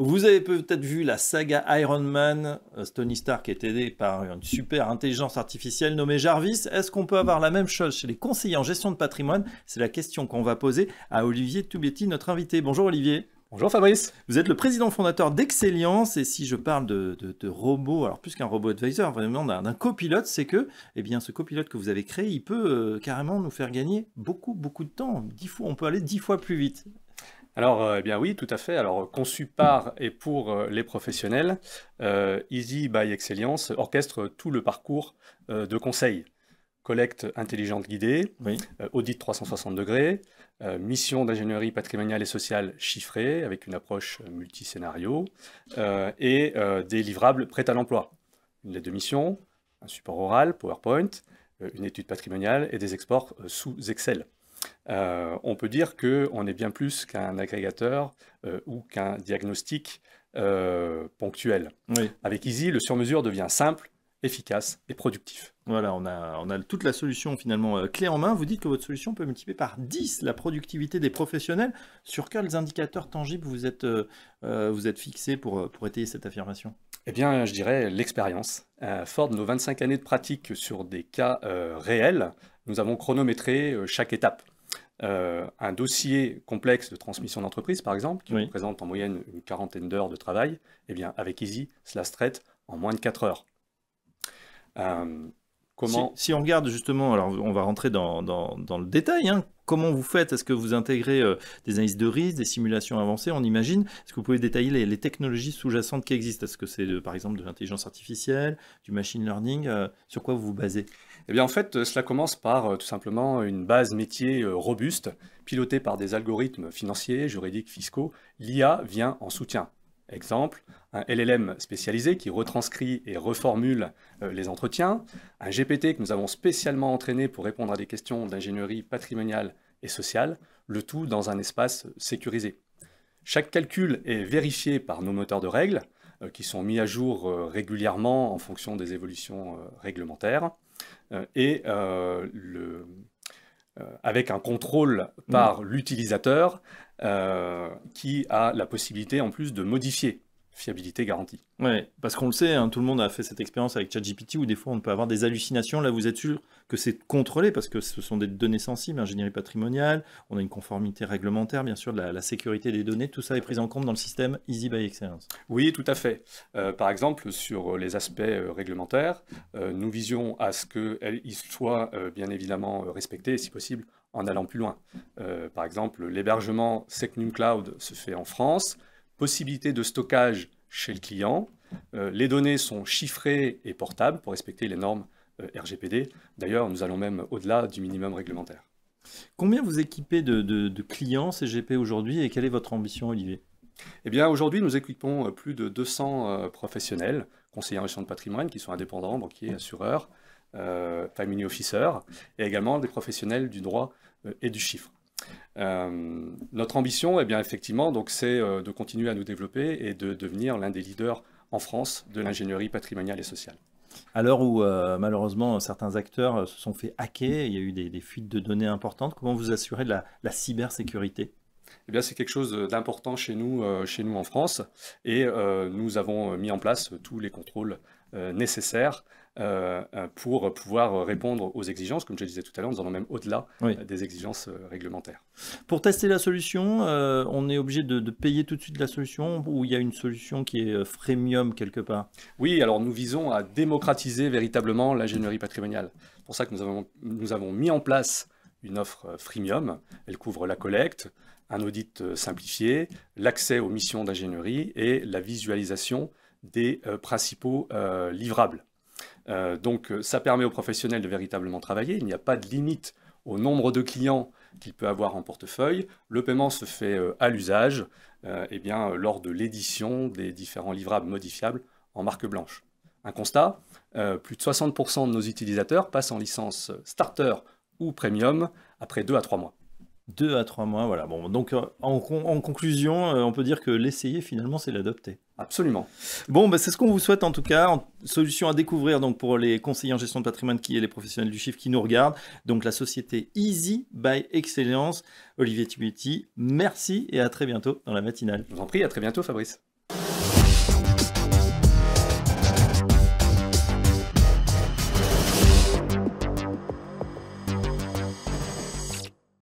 Vous avez peut-être vu la saga Iron Man. Tony Stark est aidé par une super intelligence artificielle nommée Jarvis. Est-ce qu'on peut avoir la même chose chez les conseillers en gestion de patrimoine? C'est la question qu'on va poser à Olivier Toubietti, notre invité. Bonjour Olivier. Bonjour Fabrice. Vous êtes le président fondateur d'Exceliance, et si je parle de robots, alors plus qu'un robot advisor, vraiment d'un copilote, c'est que eh bien, ce copilote que vous avez créé, il peut carrément nous faire gagner beaucoup de temps. 10 fois, on peut aller 10 fois plus vite. Alors, eh bien oui, tout à fait. Alors, conçu par et pour les professionnels, Easy by Excelliance orchestre tout le parcours de conseil. Collecte intelligente guidée, Oui. audit 360 degrés, mission d'ingénierie patrimoniale et sociale chiffrée avec une approche multiscénario et des livrables prêts à l'emploi. Une lettre de mission, un support oral, PowerPoint, une étude patrimoniale et des exports sous Excel. On peut dire qu'on est bien plus qu'un agrégateur ou qu'un diagnostic ponctuel. Oui. Avec Easy, le sur-mesure devient simple, efficace et productif. Voilà, on a toute la solution finalement clé en main. Vous dites que votre solution peut multiplier par 10 la productivité des professionnels. Sur quels indicateurs tangibles vous êtes fixé pour étayer cette affirmation? Eh bien, je dirais l'expérience. Fort de nos 25 années de pratique sur des cas réels, nous avons chronométré chaque étape. Un dossier complexe de transmission d'entreprise, par exemple, qui représente en moyenne une quarantaine d'heures de travail, eh bien, avec Easy, cela se traite en moins de 4 heures. Si on regarde justement, alors on va rentrer dans le détail, hein. Comment vous faites? Est-ce que vous intégrez des analyses de risque, des simulations avancées, on imagine? Est-ce que vous pouvez détailler les technologies sous-jacentes qui existent? Est-ce que c'est par exemple de l'intelligence artificielle, du machine learning? Sur quoi vous vous basez? Eh bien, en fait, cela commence par tout simplement une base métier robuste, pilotée par des algorithmes financiers, juridiques, fiscaux. L'IA vient en soutien. Exemple, un LLM spécialisé qui retranscrit et reformule les entretiens, un GPT que nous avons spécialement entraîné pour répondre à des questions d'ingénierie patrimoniale et sociale, le tout dans un espace sécurisé. Chaque calcul est vérifié par nos moteurs de règles, qui sont mis à jour régulièrement en fonction des évolutions réglementaires, avec un contrôle par l'utilisateur qui a la possibilité en plus de modifier. Fiabilité garantie. Oui, parce qu'on le sait, hein, tout le monde a fait cette expérience avec ChatGPT où des fois on peut avoir des hallucinations. Là, vous êtes sûr que c'est contrôlé parce que ce sont des données sensibles, ingénierie patrimoniale, on a une conformité réglementaire, bien sûr, la sécurité des données, tout ça est pris en compte dans le système Easy by Excelliance. Oui, tout à fait. Par exemple, sur les aspects réglementaires, nous visions à ce qu'ils soient bien évidemment respectés, si possible, en allant plus loin. Par exemple, l'hébergement Secnum Cloud se fait en France. Possibilité de stockage chez le client. Les données sont chiffrées et portables pour respecter les normes RGPD. D'ailleurs, nous allons même au-delà du minimum réglementaire. Combien vous équipez de clients CGP aujourd'hui et quelle est votre ambition, Olivier? Eh bien, aujourd'hui, nous équipons plus de 200 professionnels, conseillers en gestion de patrimoine, qui sont indépendants, banquiers, assureurs, family officers, et également des professionnels du droit et du chiffre. Notre ambition, eh bien, effectivement, c'est de continuer à nous développer et de devenir l'un des leaders en France de l'ingénierie patrimoniale et sociale. À l'heure où malheureusement certains acteurs se sont fait hacker, il y a eu des fuites de données importantes, comment vous assurez de la cybersécurité? Eh bien, c'est quelque chose d'important chez nous en France, et nous avons mis en place tous les contrôles nécessaires pour pouvoir répondre aux exigences. Comme je le disais tout à l'heure, nous allons même au-delà des exigences réglementaires. Pour tester la solution, on est obligé de payer tout de suite la solution ou il y a une solution qui est freemium quelque part? Oui, alors nous visons à démocratiser véritablement l'ingénierie patrimoniale. C'est pour ça que nous avons mis en place une offre freemium. Elle couvre la collecte, un audit simplifié, l'accès aux missions d'ingénierie et la visualisation des principaux livrables. Donc ça permet aux professionnels de véritablement travailler. Il n'y a pas de limite au nombre de clients qu'il peut avoir en portefeuille. Le paiement se fait à l'usage lors de l'édition des différents livrables modifiables en marque blanche. Un constat, plus de 60% de nos utilisateurs passent en licence starter ou premium après 2 à 3 mois. 2 à 3 mois, voilà. Bon, donc en conclusion, on peut dire que l'essayer finalement, c'est l'adopter. Absolument. Bon, c'est ce qu'on vous souhaite en tout cas. Solution à découvrir donc pour les conseillers en gestion de patrimoine qui est les professionnels du chiffre qui nous regardent. Donc la société Easy by Excelliance. Olivier Toubietti, merci et à très bientôt dans la matinale. Je vous en prie, à très bientôt Fabrice.